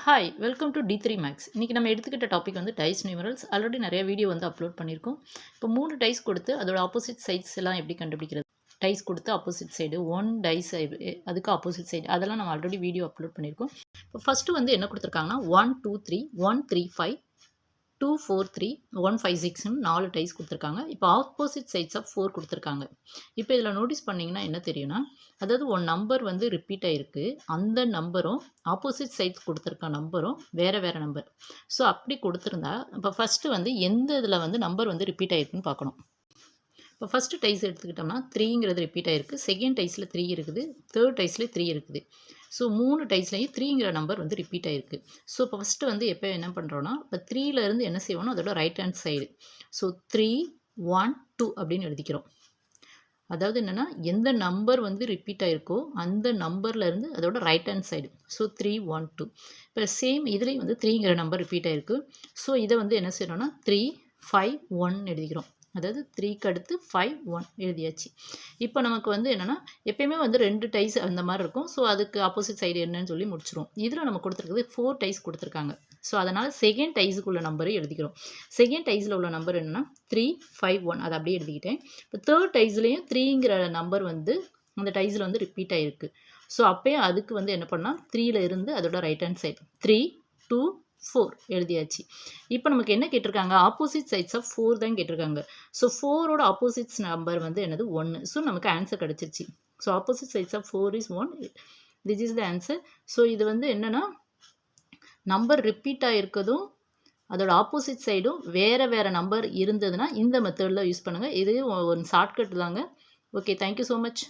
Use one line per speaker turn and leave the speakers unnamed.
Hi welcome to D3 maths. இன்றைக்கி நம்ம எடுத்துக்கிட்ட டாபிக் வந்து டைஸ் நியூமரல்ஸ். ஆல்ரெடி நிறைய வீடியோ வந்து அப்லோட் பண்ணியிருக்கோம். இப்போ 3 டைஸ் கொடுத்து அதோட ஆப்போசிட் சைட்ஸ் எல்லாம் எப்படி கண்டுபிடிக்கிறது, டைஸ் கொடுத்து ஆப்போசிட் சைடு 1 டைஸ் அதுக்கு ஆப்போசிட் சைடு அதெல்லாம் நம்ம ஆல்ரெடி வீடியோ அப்லோட் பண்ணியிருக்கோம். இப்போ ஃபஸ்ட்டு வந்து என்ன கொடுத்துருக்காங்கன்னா 1 2 3 1 3 5 2 4 3 1 5 6ன்னு 4 டைஸ் கொடுத்துருக்காங்க. இப்போ ஆப்போசிட் சைட்ஸ் ஆஃப் 4 கொடுத்துருக்காங்க. இப்போ இதில் நோட்டீஸ் பண்ணிங்கன்னா என்ன தெரியும்னா, அதாவது ஒரு நம்பர் வந்து ரிப்பீட் ஆகிருக்கு, அந்த நம்பரும் ஆப்போசிட் சைட்ஸ் கொடுத்துருக்க நம்பரும் வேறு வேறு நம்பர். ஸோ அப்படி கொடுத்துருந்தா இப்போ ஃபஸ்ட்டு வந்து எந்த இதில் வந்து நம்பர் வந்து ரிப்பீட் ஆகிருக்குன்னு பார்க்கணும். இப்போ ஃபஸ்ட்டு டைஸ் எடுத்துக்கிட்டோம்னா 3ங்கிறது ரிப்பீட் ஆகிருக்கு, செகண்ட் டைஸில் 3 இருக்குது, தேர்ட் டைஸில் 3 இருக்குது. ஸோ 3 டைஸ்லையும் 3ங்கிற நம்பர் வந்து ரிப்பீட் ஆகிருக்கு. ஸோ இப்போ ஃபஸ்ட்டு வந்து எப்போ என்ன பண்ணுறோன்னா, இப்போ 3லேருந்து என்ன செய்வோம்னா அதோட ரைட் ஹேண்ட் சைடு ஸோ 3 1 2 அப்படின்னு எழுதிக்கிறோம். அதாவது என்னென்னா எந்த நம்பர் வந்து ரிப்பீட் ஆகிருக்கோ அந்த நம்பர்லேருந்து அதோட ரைட் ஹேண்ட் சைடு ஸோ 3 1 2. இப்போ சேம் இதுலேயும் வந்து 3ங்கிற நம்பர் ரிப்பீட் ஆகிருக்கு. ஸோ இதை வந்து என்ன செய்யணும்னா 3 5 1 எழுதிக்கிறோம். அதாவது 3க்கு அடுத்து 5 1 எழுதியாச்சு. இப்போ நமக்கு வந்து என்னென்னா எப்பயுமே வந்து 2 டைஸ் அந்த மாதிரி இருக்கும். ஸோ அதுக்கு ஆப்போசிட் சைடு என்னன்னு சொல்லி முடிச்சிரும். இதில் நம்ம கொடுத்துருக்குது 4 டைஸ் கொடுத்துருக்காங்க. ஸோ அதனால் செகண்ட் டைஸுக்குள்ள நம்பரை எழுதிக்கிறோம். செகண்ட் டைஸில் உள்ள நம்பர் என்னென்னா 3 5 1 அதை அப்படியே எழுதிக்கிட்டேன். இப்போ தேர்ட் டைஸ்லேயும் 3ங்கிற நம்பர் வந்து அந்த டைஸில் வந்து ரிப்பீட் ஆகிருக்கு. ஸோ அப்போயும் அதுக்கு வந்து என்ன பண்ணால் 3ல இருந்து அதோட ரைட் ஹேண்ட் சைடு 3 2 4 எழுதியாச்சு. இப்போ நமக்கு என்ன கேட்டிருக்காங்க, ஆப்போசிட் சைட்ஸ் ஆஃப் 4 தான் கேட்டிருக்காங்க. ஸோ 4ஓட ஆப்போசிட்ஸ் நம்பர் வந்து என்னது 1. ஸோ நமக்கு ஆன்சர் கிடச்சிருச்சு. So opposite sides of 4 is 1. This is the answer. So இது வந்து என்னென்னா நம்பர் ரிப்பீட் ஆகிருக்கதும் அதோட ஆப்போசிட் சைடும் வேறு வேறு நம்பர் இருந்ததுன்னா இந்த மெத்தடில் யூஸ் பண்ணுங்கள். இது ஒரு ஷார்ட்கட் தாங்க. Okay, thank you so much.